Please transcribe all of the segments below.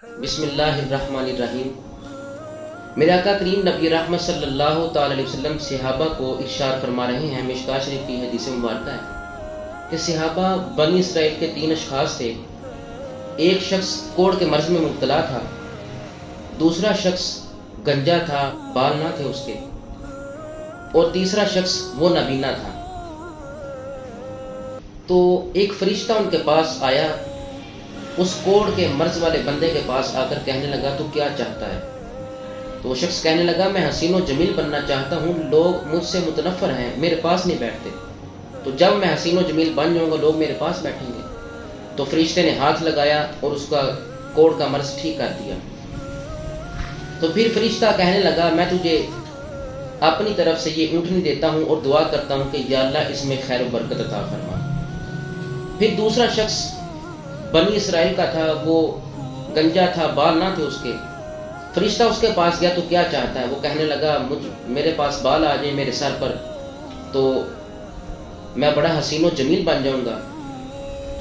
بسم اللہ الرحمن الرحیم۔ میرے آقا کریم نبی رحمت صلی اللہ تعالی علیہ وسلم صحابہ کو ارشاد فرما رہے ہیں، مشکوٰۃ شریف کی حدیث مبارکہ ہے کہ صحابہ بنی اسرائیل کے 3 اشخاص تھے۔ ایک شخص کوڑ کے مرض میں مبتلا تھا، دوسرا شخص گنجا تھا، بال نہ تھے اس کے، اور تیسرا شخص وہ نابینا تھا۔ تو ایک فرشتہ ان کے پاس آیا، اس کوڑ کے مرض والے بندے کے پاس آ کر کہنے لگا تو کیا چاہتا ہے؟ تو وہ شخص کہنے لگا میں حسین و جمیل بننا چاہتا ہوں، لوگ مجھ سے متنفر ہیں، میرے پاس نہیں بیٹھتے، تو جب میں حسین و جمیل بن جاؤں گا لوگ میرے پاس بیٹھیں گے۔ تو فرشتے نے ہاتھ لگایا اور اس کا کوڑ کا مرض ٹھیک کر دیا۔ تو پھر فرشتہ کہنے لگا میں تجھے اپنی طرف سے یہ اونٹنی دیتا ہوں اور دعا کرتا ہوں کہ یا اللہ اس میں خیر و برکت عطا فرما۔ پھر دوسرا شخص بنی اسرائیل کا تھا، وہ گنجا تھا، بال نہ تھے اس کے۔ فرشتہ اس کے پاس گیا تو کیا چاہتا ہے؟ وہ کہنے لگا میرے پاس بال آ جائیں میرے سر پر تو میں بڑا حسین و جمیل بن جاؤں گا۔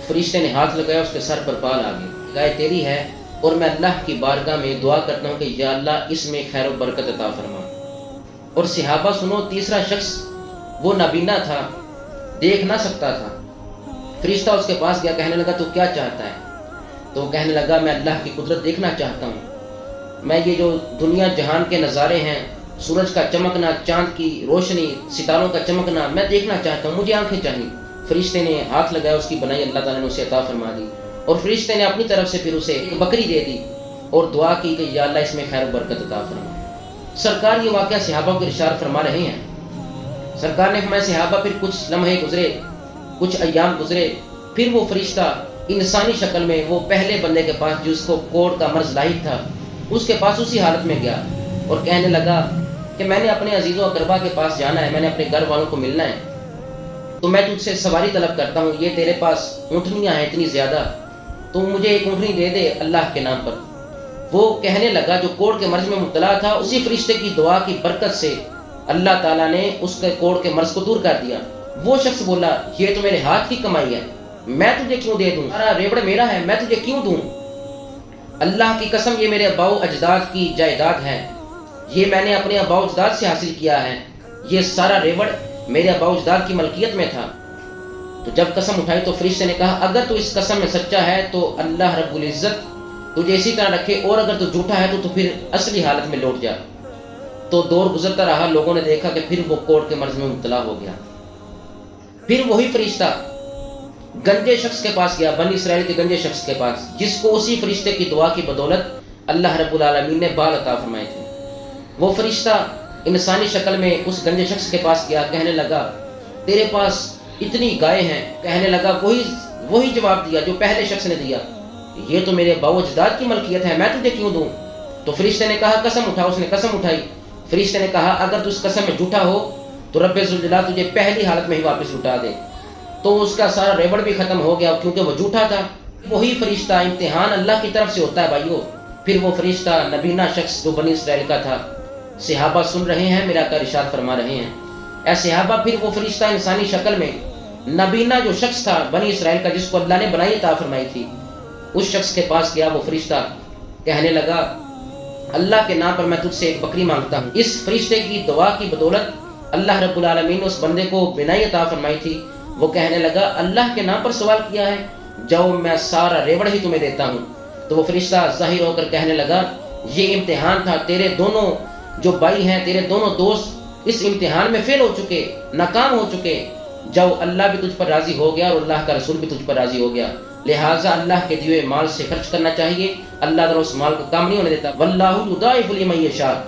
فرشتے نے ہاتھ لگایا، اس کے سر پر بال آ گئے۔ گائے تیری ہے اور میں اللہ کی بارگاہ میں دعا کرتا ہوں کہ یا اللہ اس میں خیر و برکت عطا فرما۔ اور صحابہ سنو، تیسرا شخص وہ نابینا تھا، دیکھ نہ سکتا تھا۔ فرشتہ اس کے پاس گیا، کہنے لگا تو کیا چاہتا ہے؟ تو وہ کہنے لگا میں اللہ کی قدرت دیکھنا چاہتا ہوں، میں یہ جو دنیا جہان کے نظارے ہیں، سورج کا چمکنا، چاند کی روشنی، ستاروں کا چمکنا، میں دیکھنا چاہتا ہوں، مجھے آنکھیں چاہیے۔ فرشتے نے ہاتھ لگایا، اس کی بنائی اللہ تعالیٰ نے اسے عطا فرما دی، اور فرشتے نے اپنی طرف سے پھر اسے ایک بکری دے دی اور دعا کی کہ یا اللہ اس میں خیر و برکت عطا فرما۔ سرکار یہ واقعہ صحابہ کو ارشاد فرما رہے ہیں۔ سرکار نے فرمایا صحابہ پھر کچھ لمحے گزرے، کچھ ایام گزرے، پھر وہ فرشتہ انسانی شکل میں وہ پہلے بندے کے پاس جس کو کوڑ کا مرض لاحق تھا، اس کے پاس اسی حالت میں گیا اور کہنے لگا کہ میں نے اپنے عزیز و اقربا کے پاس جانا ہے، میں نے اپنے گھر والوں کو ملنا ہے، تو میں تجھ سے سواری طلب کرتا ہوں، یہ تیرے پاس اونٹنیاں ہیں اتنی زیادہ، تو مجھے ایک اونٹنی دے دے اللہ کے نام پر۔ وہ کہنے لگا جو کوڑ کے مرض میں مبتلا تھا، اسی فرشتے کی دعا کی برکت سے اللہ تعالیٰ نے اس کے کوڑ کے مرض کو دور کر دیا۔ وہ شخص بولا یہ تو میرے ہاتھ کی کمائی ہے، میں تجھے کیوں دے دوں؟ سارا ریوڑ میرا ہے، میں تجھے کیوں دوں؟ اللہ کی قسم یہ میرے آباؤ اجداد کی جائیداد ہے، یہ میں نے اپنے آباؤ اجداد سے حاصل کیا ہے، یہ سارا ریوڑ میرے آباؤ اجداد کی ملکیت میں تھا۔ تو جب قسم اٹھائی تو فرشتے نے کہا اگر تو اس قسم میں سچا ہے تو اللہ رب العزت تجھے اسی طرح رکھے، اور اگر تو جھوٹا ہے تو پھر اصلی حالت میں لوٹ جا۔ تو دور گزرتا رہا، لوگوں نے دیکھا کہ پھر وہ کوڑ کے مرض میں مبتلا ہو گیا۔ پھر وہی فرشتہ گنجے شخص کے پاس گیا، بنی اسرائیل کے گنجے شخص کے پاس، جس کو اسی فرشتے کی دعا کی بدولت اللہ رب العالمین نے بال عطا فرمائے تھے۔ وہ فرشتہ انسانی شکل میں اس گنجے شخص کے پاس گیا، کہنے لگا تیرے پاس اتنی گائے ہیں، کہنے لگا وہی جواب دیا جو پہلے شخص نے دیا، یہ تو میرے باؤ اجداد کی ملکیت ہے، میں تجھے کیوں دوں؟ تو فرشتے نے کہا قسم اٹھا، اس نے قسم اٹھائی۔ فرشتے نے کہا اگر تو اس قسم میں جھوٹا ہو تو رب ذوالجلال تجھے پہلی حالت میں ہی واپس لوٹا دے۔ تو اس کا سارا ریوڑ بھی ختم ہو گیا کیونکہ وہ جھوٹا تھا۔ وہی فرشتہ، امتحان اللہ کی طرف سے ہوتا ہے بھائیو۔ پھر وہ فرشتہ نبینا شخص جو بنی اسرائیل کا تھا، صحابہ سن رہے ہیں، میرا آقا ارشاد فرما رہے ہیں اے صحابہ پھر وہ فرشتہ انسانی شکل میں نبینا جو شخص تھا بنی اسرائیل کا، جس کو اللہ نے بنائی عطا فرمائی تھی، اس شخص کے پاس گیا۔ وہ فرشتہ کہنے لگا اللہ کے نام پر میں تجھ سے ایک بکری مانگتا ہوں۔ اس فرشتے کی دعا کی بدولت اللہ رب العالمین نے اس بندے کو بنائی عطا فرمائی تھی۔ وہ کہنے لگا اللہ کے نام پر سوال کیا ہے، جاؤ میں سارا ریوڑ ہی تمہیں دیتا ہوں۔ تو وہ فرشتہ ظاہر ہو کر کہنے لگا یہ امتحان تھا، تیرے دونوں جو بھائی ہیں، تیرے دونوں دوست اس امتحان میں فیل ہو چکے، ناکام ہو چکے، جاؤ اللہ بھی تجھ پر راضی ہو گیا اور اللہ کا رسول بھی تجھ پر راضی ہو گیا، لہٰذا اللہ کے دیے مال سے خرچ کرنا چاہیے، اللہ تعالیٰ اس مال کو کام نہیں ہونے دیتا۔ واللہ یضاعف لمن یشاء،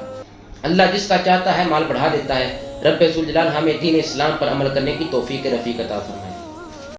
اللہ جس کا چاہتا ہے مال بڑھا دیتا ہے۔ رب ذوالجلال ہمیں دین اسلام پر عمل کرنے کی توفیق رفیق عطا فرمائے۔